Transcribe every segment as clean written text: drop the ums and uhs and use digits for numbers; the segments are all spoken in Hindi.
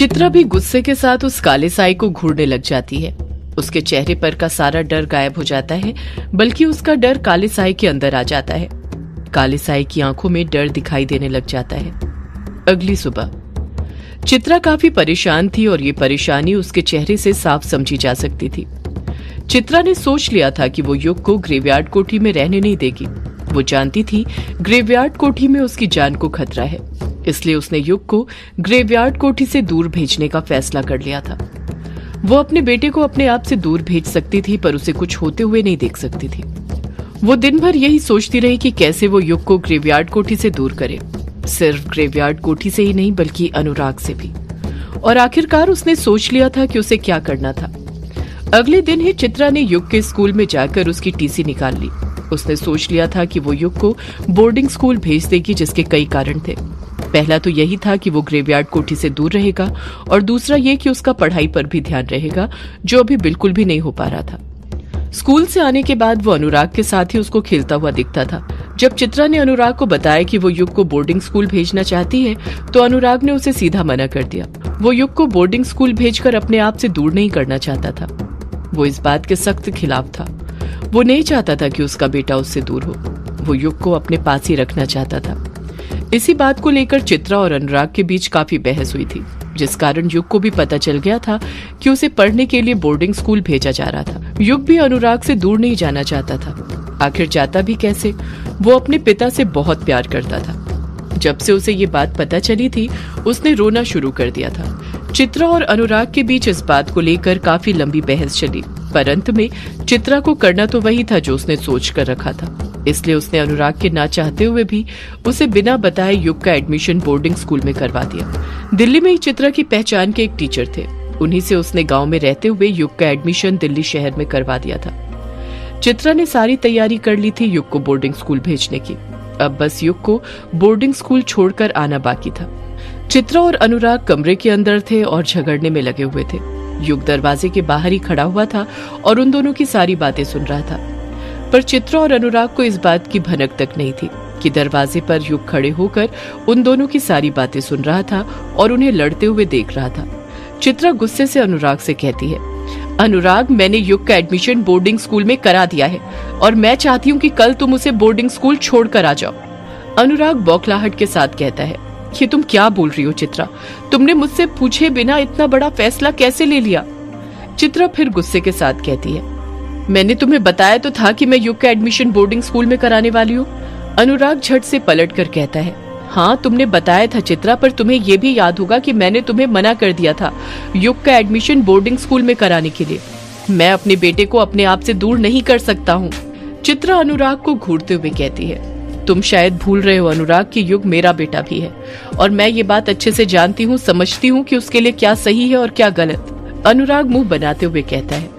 चित्रा भी गुस्से के साथ उस काले साई को घूरने लग जाती है। उसके चेहरे पर का सारा डर गायब हो जाता है, बल्कि उसका डर काले साई के अंदर आ जाता है। काले साई की आंखों में डर दिखाई देने लग जाता है। अगली सुबह चित्रा काफी परेशान थी और ये परेशानी उसके चेहरे से साफ समझी जा सकती थी। चित्रा ने सोच लिया था कि वो युग को ग्रेवयार्ड कोठी में रहने नहीं देगी। वो जानती थी ग्रेवयार्ड कोठी में उसकी जान को खतरा है, इसलिए उसने युग को ग्रेवयार्ड कोठी से दूर भेजने का फैसला कर लिया था। वो अपने बेटे को अपने आप से दूर भेज सकती थी, पर उसे कुछ होते हुए नहीं देख सकती थी। वो दिन भर यही सोचती रही कि कैसे वो युग को ग्रेवयार्ड कोठी से दूर करे, सिर्फ ग्रेवयार्ड कोठी से ही नहीं बल्कि अनुराग से भी। और आखिरकार उसने सोच लिया था कि उसे क्या करना था। अगले दिन ही चित्रा ने युग के स्कूल में जाकर उसकी टीसी निकाल ली। उसने सोच लिया था कि वो युग को बोर्डिंग स्कूल भेज देगी, जिसके कई कारण थे। पहला तो यही था कि वो ग्रेवयार्ड कोठी से दूर रहेगा, और दूसरा ये कि उसका पढ़ाई पर भी ध्यान रहेगा, जो अभी बिल्कुल भी नहीं हो पा रहा था। स्कूल से आने के बाद वो अनुराग के साथ ही उसको खेलता हुआ दिखता था। जब चित्रा ने अनुराग को बताया कि वो युग को बोर्डिंग स्कूल भेजना चाहती है, तो अनुराग ने उसे सीधा मना कर दिया। वो युग को बोर्डिंग स्कूल भेजकर अपने आप से दूर नहीं करना चाहता था। वो इस बात के सख्त खिलाफ था। वो नहीं चाहता था कि उसका बेटा उससे दूर हो। वो युग को अपने पास ही रखना चाहता था। इसी बात को लेकर चित्रा और अनुराग के बीच काफी बहस हुई थी, जिस कारण युग को भी पता चल गया था कि उसे पढ़ने के लिए बोर्डिंग स्कूल भेजा जा रहा था। युग भी अनुराग से दूर नहीं जाना चाहता था। आखिर जाता भी कैसे? वो अपने पिता से बहुत प्यार करता था। जब से उसे ये बात पता चली थी, उसने रोना शुरू कर दिया था। चित्रा और अनुराग के बीच इस बात को लेकर काफी लंबी बहस चली, पर अंत में चित्रा को करना तो वही था जो उसने सोच कर रखा था। इसलिए उसने अनुराग के ना चाहते हुए भी उसे बिना बताए युग का एडमिशन बोर्डिंग स्कूल में करवा दिया। दिल्ली में ही चित्रा की पहचान के एक टीचर थे। उन्हीं से उसने गांव में रहते हुए युग का एडमिशन दिल्ली शहर में करवा दिया था। चित्रा ने सारी तैयारी कर ली थी युग को बोर्डिंग स्कूल भेजने की। अब बस युग को बोर्डिंग स्कूल छोड़कर आना बाकी था। चित्रा और अनुराग कमरे के अंदर थे और झगड़ने में लगे हुए थे। युग दरवाजे के बाहर ही खड़ा हुआ था और उन दोनों की सारी बातें सुन रहा था। पर चित्रा और अनुराग को इस बात की भनक तक नहीं थी कि दरवाजे पर युग खड़े होकर उन दोनों की सारी बातें सुन रहा था और उन्हें लड़ते हुए देख रहा था। चित्रा गुस्से से अनुराग से कहती है, अनुराग, मैंने युग का एडमिशन बोर्डिंग स्कूल में करा दिया है और मैं चाहती हूँ कि कल तुम उसे बोर्डिंग स्कूल छोड़कर आ जाओ। अनुराग बौखलाहट के साथ कहता है, ये तुम क्या बोल रही हो चित्रा? तुमने मुझसे पूछे बिना इतना बड़ा फैसला कैसे ले लिया? चित्रा फिर गुस्से के साथ कहती है, मैंने तुम्हें बताया तो था कि मैं युग का एडमिशन बोर्डिंग स्कूल में कराने वाली हूँ। अनुराग झट से पलट कर कहता है, हाँ तुमने बताया था चित्रा, पर तुम्हें यह भी याद होगा कि मैंने तुम्हें मना कर दिया था युग का एडमिशन बोर्डिंग स्कूल में कराने के लिए। मैं अपने बेटे को अपने आप से दूर नहीं कर सकता हूँ। चित्रा अनुराग को घूरते हुए कहती है, तुम शायद भूल रहे हो अनुराग कि युग मेरा बेटा भी है और मैं ये बात अच्छे से जानती हूँ, समझती हूँ कि उसके लिए क्या सही है और क्या गलत। अनुराग मुंह बनाते हुए कहता है,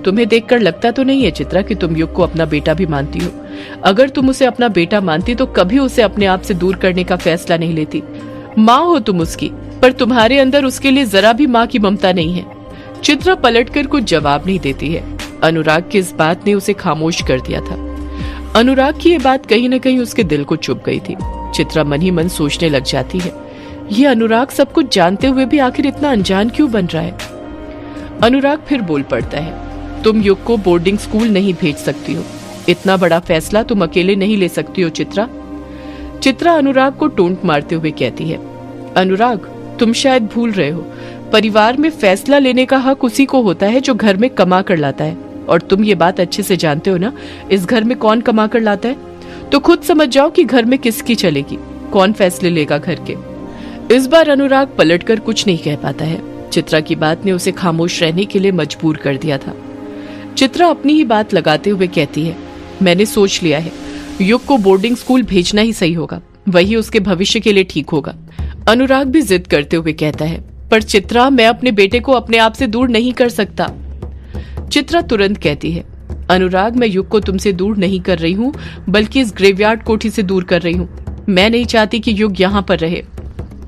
तुम्हें देखकर लगता तो नहीं है चित्रा कि तुम युग को अपना बेटा भी मानती हो। अगर तुम उसे अपना बेटा मानती तो कभी उसे अपने आप से दूर करने का फैसला नहीं लेती। माँ हो तुम उसकी, पर तुम्हारे अंदर उसके लिए जरा भी माँ की ममता नहीं है। चित्रा पलटकर कुछ जवाब नहीं देती है। अनुराग की इस बात ने उसे खामोश कर दिया था। अनुराग की ये बात कहीं न कहीं उसके दिल को चुभ गई थी। चित्रा मन ही मन सोचने लग जाती है, ये अनुराग सब कुछ जानते हुए भी आखिर इतना अनजान क्यों बन रहा है। अनुराग फिर बोल पड़ता है, तुम युग को बोर्डिंग स्कूल नहीं भेज सकती हो। इतना बड़ा फैसला तुम अकेले नहीं ले सकती हो चित्रा। चित्रा अनुराग को टोंट मारते हुए कहती है, अनुराग, तुम शायद भूल रहे हो, परिवार में फैसला लेने का हक उसी को होता है जो घर में कमा कर लाता है। और तुम ये बात अच्छे से जानते हो ना, इस घर में कौन कमा कर लाता है। तो खुद समझ जाओ कि घर में किसकी चलेगी, कौन फैसले लेगा घर के। इस बार अनुराग पलटकर कुछ नहीं कह पाता है। चित्रा की बात ने उसे खामोश रहने के लिए मजबूर कर दिया था। चित्रा अपनी ही बात लगाते हुए कहती है, मैंने सोच लिया है, युग को बोर्डिंग स्कूल भेजना ही सही होगा, वही उसके भविष्य के लिए ठीक होगा। अनुराग भी जिद करते हुए कहता है, पर चित्रा, मैं अपने बेटे को अपने आप से दूर नहीं कर सकता। चित्रा तुरंत कहती है, अनुराग, मैं युग को तुमसे दूर नहीं कर रही हूँ, बल्कि इस ग्रेवयार्ड कोठी से दूर कर रही हूँ। मैं नहीं चाहती कि युग यहाँ पर रहे।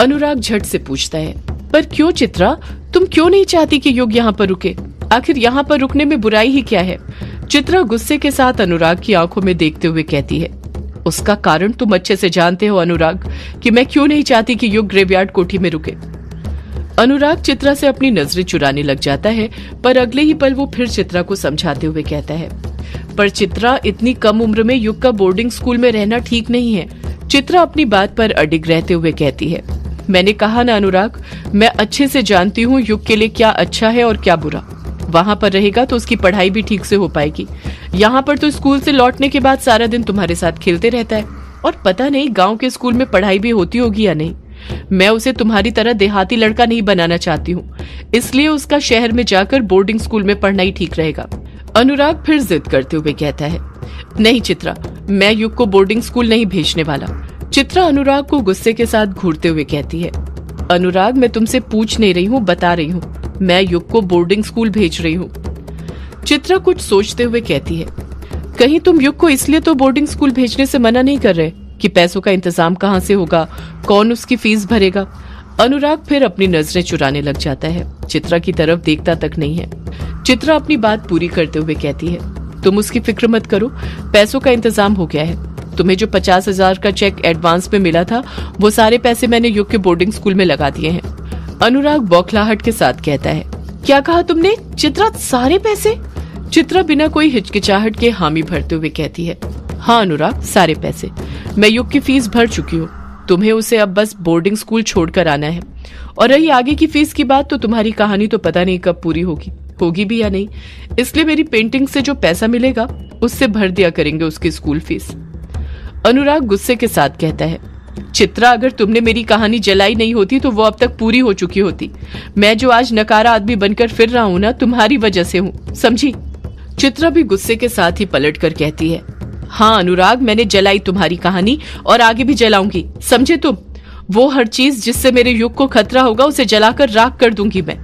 अनुराग झट से पूछता है, पर क्यों चित्रा? तुम क्यों नहीं चाहती कि युग यहाँ पर रुके? आखिर यहाँ पर रुकने में बुराई ही क्या है? चित्रा गुस्से के साथ अनुराग की आंखों में देखते हुए कहती है, उसका कारण तुम अच्छे से जानते हो अनुराग, कि मैं क्यों नहीं चाहती कि युग ग्रेवयार्ड कोठी में रुके। अनुराग चित्रा से अपनी नजरें चुराने लग जाता है, पर अगले ही पल वो फिर चित्रा को समझाते हुए कहता है, पर चित्रा, इतनी कम उम्र में युग का बोर्डिंग स्कूल में रहना ठीक नहीं है। चित्रा अपनी बात पर अडिग रहते हुए कहती है, मैंने कहा ना अनुराग, मैं अच्छे से जानती हूँ युग के लिए क्या अच्छा है और क्या बुरा। वहाँ पर रहेगा तो उसकी पढ़ाई भी ठीक से हो पाएगी। यहाँ पर तो स्कूल से लौटने के बाद सारा दिन तुम्हारे साथ खेलते रहता है, और पता नहीं गाँव के स्कूल में पढ़ाई भी होती होगी या नहीं। मैं उसे तुम्हारी तरह देहाती लड़का नहीं बनाना चाहती हूँ, इसलिए उसका शहर में जाकर बोर्डिंग स्कूल में पढ़ना ही ठीक रहेगा। अनुराग फिर जिद करते हुए कहता है, नहीं चित्रा, मैं युग को बोर्डिंग स्कूल नहीं भेजने वाला। चित्रा अनुराग को गुस्से के साथ घूरते हुए कहती है, अनुराग, मैं तुमसे पूछ नहीं रही हूँ, बता रही हूँ, मैं युग को बोर्डिंग स्कूल भेज रही हूँ। चित्रा कुछ सोचते हुए कहती है, कहीं तुम युग को इसलिए तो बोर्डिंग स्कूल भेजने से मना नहीं कर रहे कि पैसों का इंतजाम कहाँ से होगा, कौन उसकी फीस भरेगा। अनुराग फिर अपनी नजरें चुराने लग जाता है, चित्रा की तरफ देखता तक नहीं है। चित्रा अपनी बात पूरी करते हुए कहती है, तुम उसकी फिक्र मत करो, पैसों का इंतजाम हो गया है। तुम्हें जो 50,000 का चेक एडवांस में मिला था, वो सारे पैसे मैंने युग के बोर्डिंग स्कूल में लगा दिए हैं। अनुराग बौखलाहट के साथ कहता है, क्या कहा तुमने चित्रा, सारे पैसे? चित्रा बिना कोई हिचकिचाहट के हामी भरते हुए कहती है, हाँ अनुराग, सारे पैसे। मैं युग की फीस भर चुकी हूँ, तुम्हें उसे अब बस बोर्डिंग स्कूल छोड़कर आना है। और रही आगे की फीस की बात, तो तुम्हारी कहानी तो पता नहीं कब पूरी होगी भी या नहीं, इसलिए मेरी पेंटिंग से जो पैसा मिलेगा उससे भर दिया करेंगे उसकी स्कूल फीस। अनुराग गुस्से के साथ कहता है, चित्रा, अगर तुमने मेरी कहानी जलाई नहीं होती तो वो अब तक पूरी हो चुकी होती। मैं जो आज नकारा आदमी बनकर फिर रहा हूँ ना, तुम्हारी वजह से हूँ, समझी? चित्रा भी गुस्से के साथ ही पलट कर कहती है, हाँ अनुराग, मैंने जलाई तुम्हारी कहानी और आगे भी जलाऊंगी, समझे तुम? वो हर चीज जिससे मेरे युग को खतरा होगा उसे जलाकर राख कर दूंगी मैं।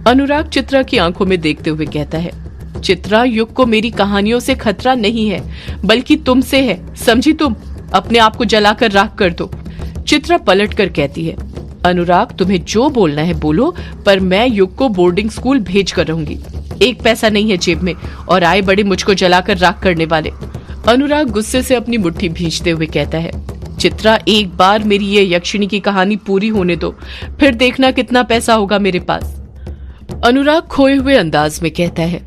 अनुराग चित्रा की आंखों में देखते हुए कहता है, चित्रा, युग को मेरी कहानियों से खतरा नहीं है, बल्कि तुमसे है, समझी तुम? अपने आप को जलाकर राख कर दो। चित्रा पलट कर कहती है, अनुराग, तुम्हें जो बोलना है बोलो, पर मैं युग को बोर्डिंग स्कूल भेज कर रहूंगी। एक पैसा नहीं है जेब में, और आए बड़े मुझको जलाकर राख करने वाले। अनुराग गुस्से से अपनी मुट्ठी भींचते हुए कहता है, चित्रा, एक बार मेरी ये यक्षिणी की कहानी पूरी होने दो, फिर देखना कितना पैसा होगा मेरे पास। अनुराग खोए हुए अंदाज में कहता है,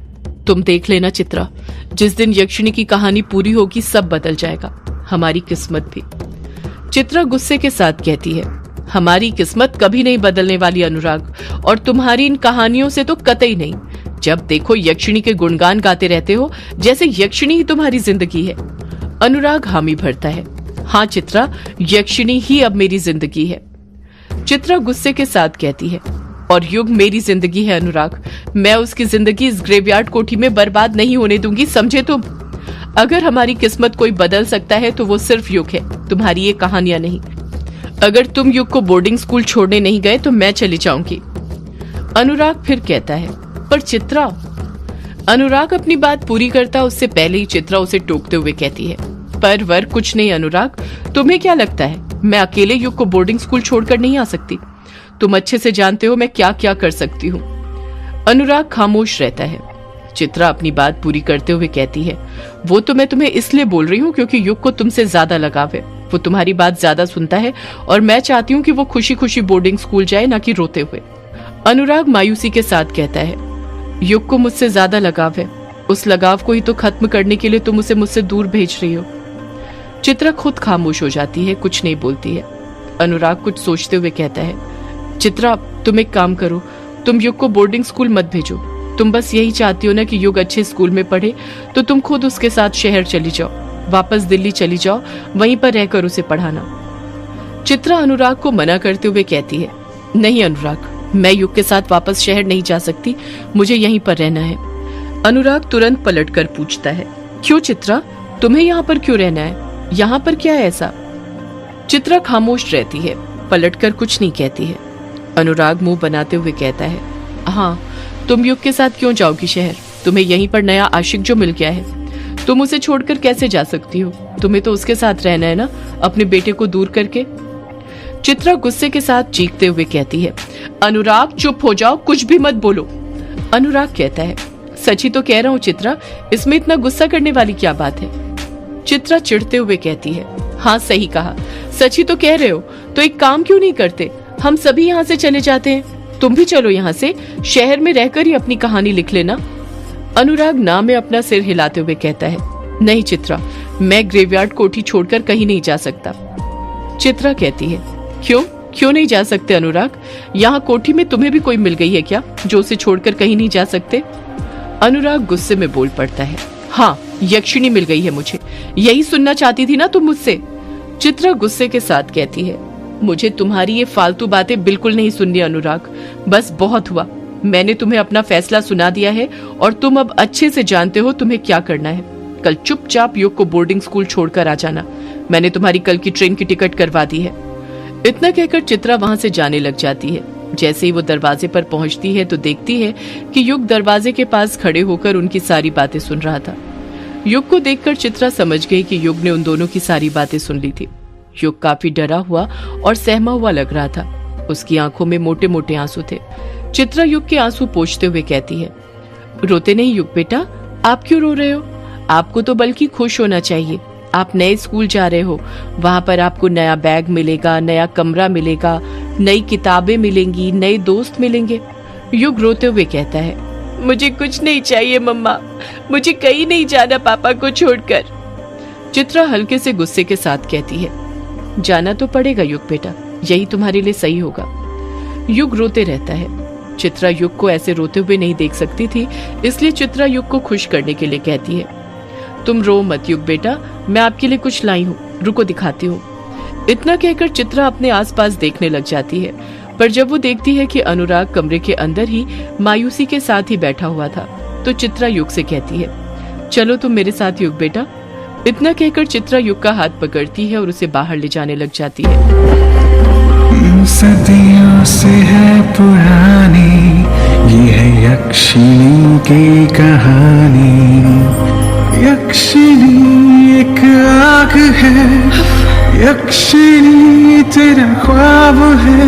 तुम देख लेना चित्रा, जिस दिन यक्षिणी की कहानी पूरी होगी सब बदल जाएगा, हमारी किस्मत भी। चित्रा गुस्से के साथ कहती है, हमारी किस्मत कभी नहीं बदलने वाली अनुराग, और तुम्हारी इन कहानियों से तो कतई नहीं। जब देखो यक्षिणी के गुणगान गाते रहते हो, जैसे यक्षिणी ही तुम्हारी जिंदगी है। अनुराग हामी भरता है, हाँ चित्रा, यक्षिणी ही अब मेरी जिंदगी है। चित्रा गुस्से के साथ कहती है, और युग मेरी जिंदगी है अनुराग, मैं उसकी जिंदगी इस ग्रेवयार्ड कोठी में बर्बाद नहीं होने दूंगी, समझे तुम? अगर हमारी किस्मत कोई बदल सकता है तो वो सिर्फ युग है, तुम्हारी ये कहानियां नहीं। अगर तुम युग को बोर्डिंग स्कूल छोड़ने नहीं गए तो मैं चली जाऊंगी। अनुराग फिर कहता है, पर चित्रा। अनुराग अपनी बात पूरी करता उससे पहले ही चित्रा उसे टोकते हुए कहती है, पर वर कुछ नहीं अनुराग, तुम्हें क्या लगता है मैं अकेले युग को बोर्डिंग स्कूल छोड़कर नहीं आ सकती? तुम अच्छे से जानते हो मैं क्या क्या कर सकती हूँ। अनुराग खामोश रहता है। चित्रा अपनी बात पूरी करते हुए कहती है, वो तो मैं तुम्हें इसलिए बोल रही हूँ क्योंकि युग को तुमसे ज्यादा लगाव है, वो तुम्हारी बात ज्यादा सुनता है, और मैं चाहती हूँ कि वो खुशी खुशी बोर्डिंग स्कूल जाए, ना कि रोते हुए। अनुराग मायूसी के साथ कहता है, युग को मुझसे ज्यादा लगाव है, उस लगाव को ही तो खत्म करने के लिए तुम उसे मुझसे दूर भेज रही हो। चित्रा खुद खामोश हो जाती है, कुछ नहीं बोलती है। अनुराग कुछ सोचते हुए कहता है, चित्रा, तुम एक काम करो, तुम युग को बोर्डिंग स्कूल मत भेजो। तुम बस यही चाहती हो ना कि युग अच्छे स्कूल में पढ़े, तो तुम खुद उसके साथ शहर चली जाओ, वापस दिल्ली चली जाओ, वहीं पर रहकर उसे पढ़ाना। चित्रा अनुराग को मना करते हुए कहती है, नहीं अनुराग, मैं युग के साथ वापस शहर नहीं जा सकती, मुझे यहीं पर रहना है। अनुराग तुरंत पलटकर पूछता है, क्यों चित्रा, तुम्हें यहाँ पर क्यों रहना है? यहाँ पर क्या है ऐसा? चित्रा खामोश रहती है, पलटकर कुछ नहीं कहती है। अनुराग मुंह बनाते हुए कहता है, हाँ, तुम युग के साथ क्यों जाओगी शहर? तुम्हें यहीं पर नया आशिक जो मिल गया है, तुम उसे छोड़कर कैसे जा सकती हो? तुम्हें तो उसके साथ रहना है ना, अपने बेटे को दूर करके। चित्रा गुस्से के साथ चीखते हुए कहती है, अनुराग चुप हो जाओ, कुछ भी मत बोलो। अनुराग कहता है, सच ही तो कह रहा हूँ चित्रा, इसमें इतना गुस्सा करने वाली क्या बात है? चित्रा चिढ़ते हुए कहती है, हाँ सही कहा, सच ही तो कह रहे हो, तो एक काम क्यों नहीं करते, हम सभी यहाँ से चले जाते हैं। तुम भी चलो यहाँ से, शहर में रहकर ही अपनी कहानी लिख लेना। अनुराग ना में अपना सिर हिलाते हुए कहता है, नहीं चित्रा, मैं ग्रेवयार्ड कोठी छोड़कर कहीं नहीं जा सकता। चित्रा कहती है, क्यों नहीं जा सकते अनुराग? यहाँ कोठी में तुम्हें भी कोई मिल गई है क्या जो उसे छोड़कर कहीं नहीं जा सकते? अनुराग गुस्से में बोल पड़ता है, हाँ, यक्षिणी मिल गई है मुझे। यही सुनना चाहती थी ना तुम मुझसे? चित्रा गुस्से के साथ कहती है, मुझे तुम्हारी ये फालतू बातें बिल्कुल नहीं सुननी अनुराग, बस बहुत हुआ। मैंने तुम्हें अपना फैसला सुना दिया है और तुम अब अच्छे से जानते हो तुम्हें क्या करना है। कल चुपचाप युग को बोर्डिंग स्कूल छोड़कर आ जाना। मैंने तुम्हारी कल की ट्रेन की टिकट करवा दी है। इतना कहकर चित्रा वहां से जाने लग जाती है। जैसे ही वो दरवाजे पर पहुंचती है तो देखती है कि युग दरवाजे के पास खड़े होकर उनकी सारी बातें सुन रहा था। युग को देखकर चित्रा समझ गई कि युग ने उन दोनों की सारी बातें सुन ली थी। युग काफी डरा हुआ और सहमा हुआ लग रहा था। उसकी आंखों में मोटे मोटे आंसू थे। चित्रा युग के आंसू पोंछते हुए कहती है, रोते नहीं युग बेटा, आप क्यों रो रहे हो? आपको तो बल्कि खुश होना चाहिए। आप नए स्कूल जा रहे हो, वहां पर आपको नया बैग मिलेगा, नया कमरा मिलेगा, नई किताबें मिलेंगी, नए दोस्त मिलेंगे। युग रोते हुए कहता है, मुझे कुछ नहीं चाहिए मम्मा, मुझे कहीं नहीं जाना पापा को छोड़कर। चित्रा हल्के से गुस्से के साथ कहती है, जाना तो पड़ेगा युग बेटा, यही तुम्हारे लिए सही होगा। युग रोते रहता है। चित्रा युग को ऐसे रोते हुए नहीं देख सकती थी, इसलिए चित्रा युग को खुश करने के लिए कहती है, तुम रो मत युग बेटा, मैं आपके लिए कुछ लाई हूँ, रुको दिखाती हूँ। इतना कहकर चित्रा अपने आसपास देखने लग जाती है, पर जब वो देखती है कि अनुराग कमरे के अंदर ही मायूसी के साथ ही बैठा हुआ था, तो चित्रा युग से कहती है, चलो तुम मेरे साथ युग बेटा। इतना कहकर चित्रा युग का हाथ पकड़ती है और उसे बाहर ले जाने लग जाती है। सदियों से है पुरानी ये है यक्षिणी की कहानी। यक्षिणी एक आग है, यक्षिणी तेरा ख्वाब है।